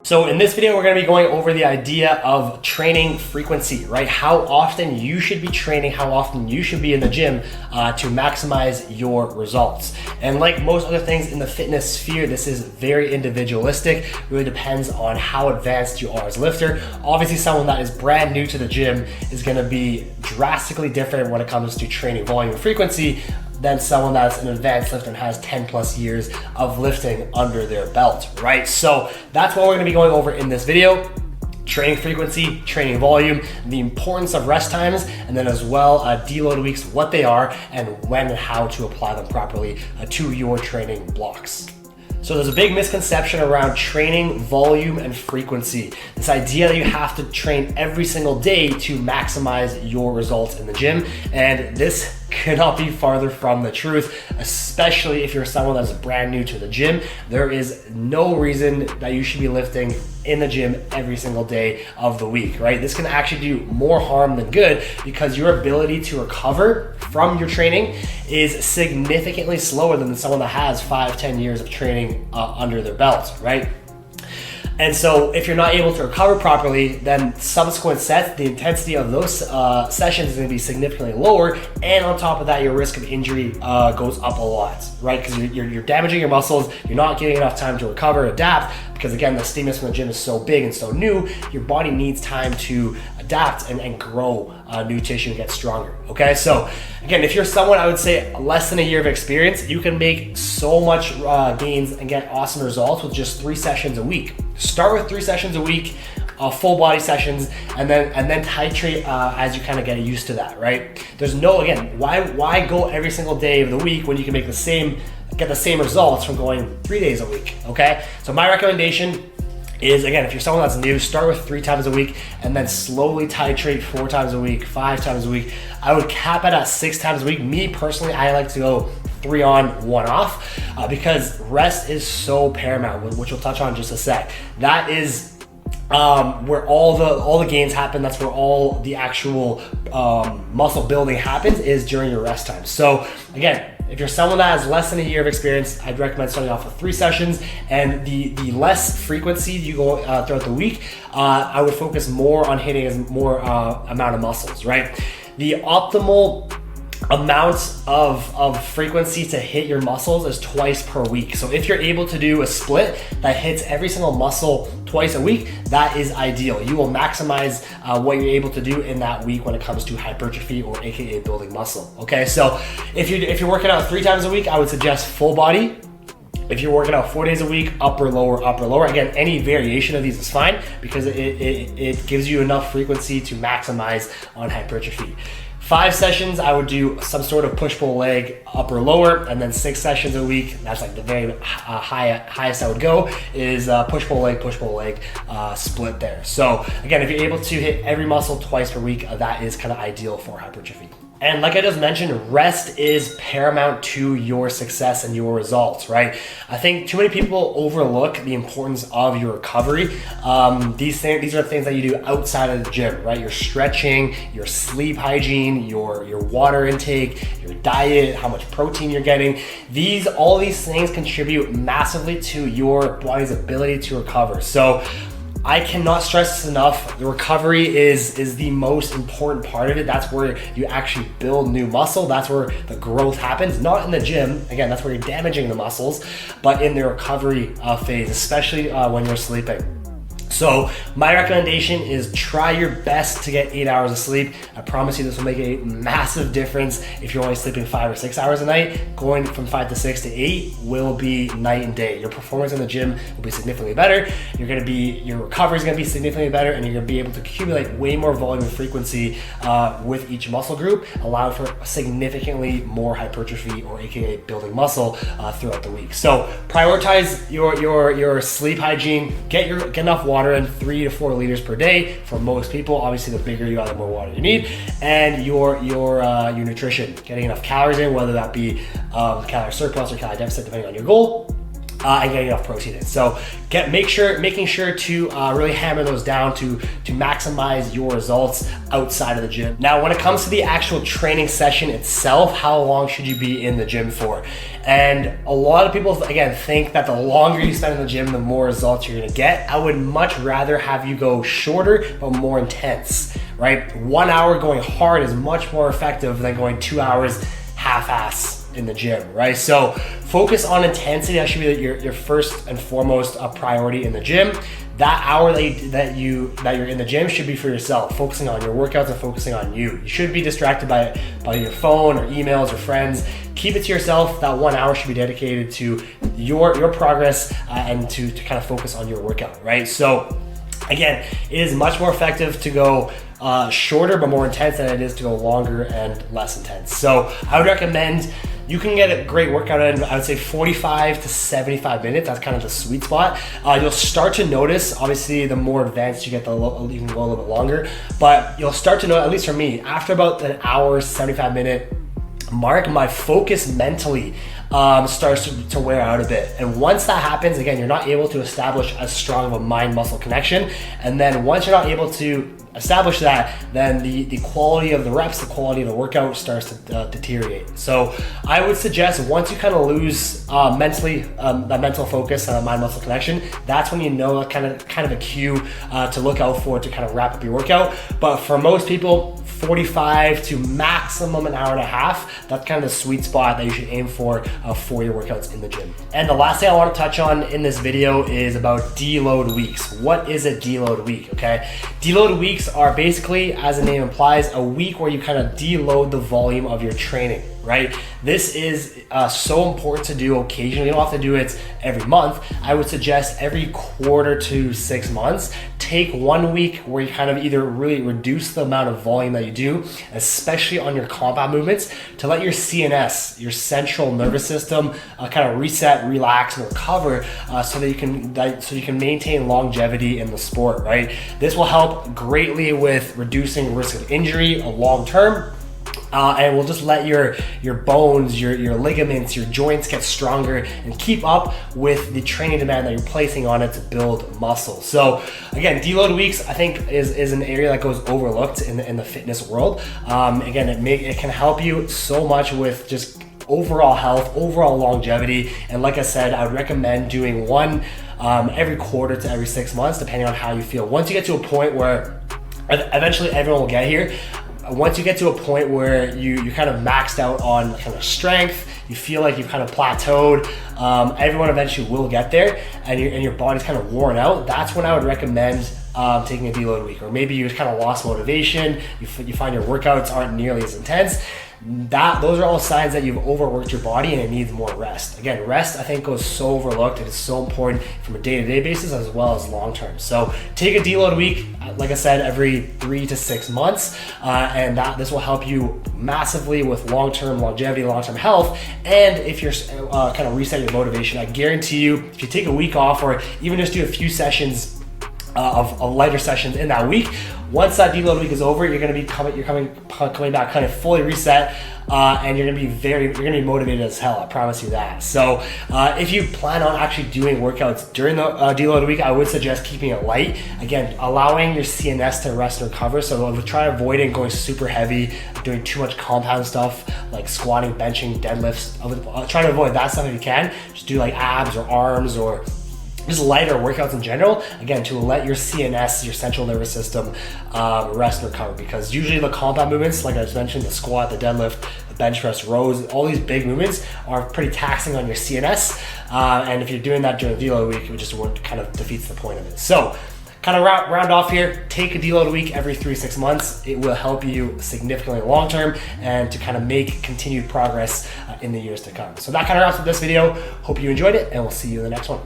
So in this video, we're going to be going over the idea of training frequency, right? How often you should be training, how often you should be in the gym to maximize your results. And like most other things in the fitness sphere, this is very individualistic, really depends on how advanced you are as a lifter. Obviously, someone that is brand new to the gym is going to be drastically different when it comes to training volume and frequency than someone that's an advanced lifter and has 10 plus years of lifting under their belt, right? So that's what we're gonna be going over in this video. Training frequency, training volume, the importance of rest times, and then as well deload weeks, what they are, and when and how to apply them properly to your training blocks. So there's a big misconception around training volume and frequency. This idea that you have to train every single day to maximize your results in the gym, and this cannot be farther from the truth, especially if you're someone that's brand new to the gym. There is no reason that you should be lifting in the gym every single day of the week, right? This can actually do more harm than good because your ability to recover from your training is significantly slower than someone that has 5-10 years of training under their belt, right? And so if you're not able to recover properly, then subsequent sets, the intensity of those sessions is gonna be significantly lower. And on top of that, your risk of injury goes up a lot, right? Because you're damaging your muscles, you're not getting enough time to recover, adapt, because again, the stimulus from the gym is so big and so new, your body needs time to adapt and grow new tissue and get stronger, okay? So again, if you're someone, I would say less than a year of experience, you can make so much gains and get awesome results with just 3 sessions a week. Start with 3 sessions a week, full body sessions, and then titrate as you kind of get used to that, right? There's no, again, why go every single day of the week when you can make get the same results from going 3 days a week, okay? So my recommendation is, again, if you're someone that's new, start with 3 times a week and then slowly titrate 4 times a week, 5 times a week. I would cap it at 6 times a week. Me personally, I like to go 3 on, 1 off because rest is so paramount, which we'll touch on in just a sec. That is where all the gains happen. That's where all the actual muscle building happens, is during your rest time. So again, if you're someone that has less than a year of experience, I'd recommend starting off with 3 sessions, and the less frequency you go throughout the week, I would focus more on hitting more amount of muscles, right? The optimal amounts of frequency to hit your muscles is twice per week. So if you're able to do a split that hits every single muscle twice a week, that is ideal. You will maximize what you're able to do in that week when it comes to hypertrophy, or AKA building muscle. Okay, so if you're working out 3 times a week, I would suggest full body. If you're working out 4 days a week, upper, lower, upper, lower. Again, any variation of these is fine because it gives you enough frequency to maximize on hypertrophy. 5 sessions, I would do some sort of push-pull leg, upper, lower, and then 6 sessions a week. That's like the very highest I would go is push-pull leg, split there. So again, if you're able to hit every muscle twice per week, that is kind of ideal for hypertrophy. And like I just mentioned, rest is paramount to your success and your results, right? I think too many people overlook the importance of your recovery. These are things that you do outside of the gym, right? Your stretching, your sleep hygiene, your water intake, your diet, how much protein you're getting. All these things contribute massively to your body's ability to recover. So I cannot stress this enough. The recovery is the most important part of it. That's where you actually build new muscle. That's where the growth happens. Not in the gym. Again, that's where you're damaging the muscles, but in the recovery phase, especially when you're sleeping. So my recommendation is try your best to get 8 hours of sleep. I promise you this will make a massive difference. If you're only sleeping 5 or 6 hours a night, going from 5 to 6 to 8 will be night and day. Your performance in the gym will be significantly better. Your recovery is gonna be significantly better, and you're gonna be able to accumulate way more volume and frequency with each muscle group, allowing for significantly more hypertrophy, or AKA building muscle throughout the week. So prioritize your sleep hygiene, get enough water in, 3 to 4 liters per day for most people. Obviously, the bigger you are, the more water you need. And your nutrition, getting enough calories in, whether that be calorie surplus or calorie deficit, depending on your goal. and getting enough protein in. So making sure to really hammer those down to maximize your results outside of the gym. Now, when it comes to the actual training session itself, how long should you be in the gym for? And a lot of people, again, think that the longer you spend in the gym, the more results you're gonna get. I would much rather have you go shorter, but more intense, right? 1 hour going hard is much more effective than going 2 hours half-ass in the gym, right? So focus on intensity. That should be your first and foremost priority in the gym. That hour that you're in the gym should be for yourself, focusing on your workouts and focusing on you. You shouldn't be distracted by your phone or emails or friends. Keep it to yourself. That 1 hour should be dedicated to your progress and to kind of focus on your workout, right? So again, it is much more effective to go shorter but more intense than it is to go longer and less intense. So I would recommend you can get a great workout in, I would say 45 to 75 minutes. That's kind of the sweet spot. You'll start to notice, obviously, the more advanced you get, you can go a little bit longer, but you'll start to know, at least for me, after about an hour, 75-minute mark, my focus mentally starts to wear out a bit. And once that happens, again, you're not able to establish as strong of a mind-muscle connection. And then once you're not able to establish that, then the quality of the reps, the quality of the workout starts to deteriorate. So I would suggest once you kind of lose mentally that mental focus and a mind-muscle connection, that's when you know kind of a cue to look out for to kind of wrap up your workout. But for most people, 45 to maximum an hour and a half, that's kind of the sweet spot that you should aim for your workouts in the gym. And the last thing I want to touch on in this video is about deload weeks. What is a deload week, okay? Deload weeks are basically, as the name implies, a week where you kind of deload the volume of your training, right? This is so important to do occasionally. You don't have to do it every month. I would suggest every quarter to 6 months, take 1 week where you kind of either really reduce the amount of volume that you do, especially on your compound movements, to let your CNS, your central nervous system, kind of reset, relax, and recover, so you can maintain longevity in the sport, right? This will help greatly with reducing risk of injury long term. And will just let your bones, your ligaments, your joints get stronger and keep up with the training demand that you're placing on it to build muscle. So again, deload weeks, I think is an area that goes overlooked in the fitness world. Again, it can help you so much with just overall health, overall longevity. And like I said, I would recommend doing one every quarter to every 6 months, depending on how you feel. Once you get to a point where eventually everyone will get here, once you get to a point where you kind of maxed out on kind of strength, you feel like you've kind of plateaued, everyone eventually will get there, and your body's kind of worn out. That's when I would recommend taking a deload week. Or maybe you kind of lost motivation, you find your workouts aren't nearly as intense. Those are all signs that you've overworked your body and it needs more rest. Again, rest I think goes so overlooked. It is so important from a day-to-day basis as well as long-term. So take a deload week, like I said, every 3 to 6 months, and this will help you massively with long-term longevity, long-term health. And if you're kind of reset your motivation, I guarantee you, if you take a week off or even just do a few sessions of lighter sessions in that week, once that deload week is over, you're going to be coming back kind of fully reset, and you're going to be motivated as hell. I promise you that. So if you plan on actually doing workouts during the deload week, I would suggest keeping it light. Again, allowing your CNS to rest and recover. So try avoiding going super heavy, doing too much compound stuff like squatting, benching, deadlifts. Try to avoid that stuff if you can. Just do like abs or arms or just lighter workouts in general, again, to let your CNS, your central nervous system, rest and recover. Because usually the compound movements, like I just mentioned, the squat, the deadlift, the bench press, rows, all these big movements are pretty taxing on your CNS. And if you're doing that during a deload week, it just kind of defeats the point of it. So kind of round off here, take a deload week every 3 to 6 months. It will help you significantly long term and to kind of make continued progress in the years to come. So that kind of wraps up this video. Hope you enjoyed it, and we'll see you in the next one.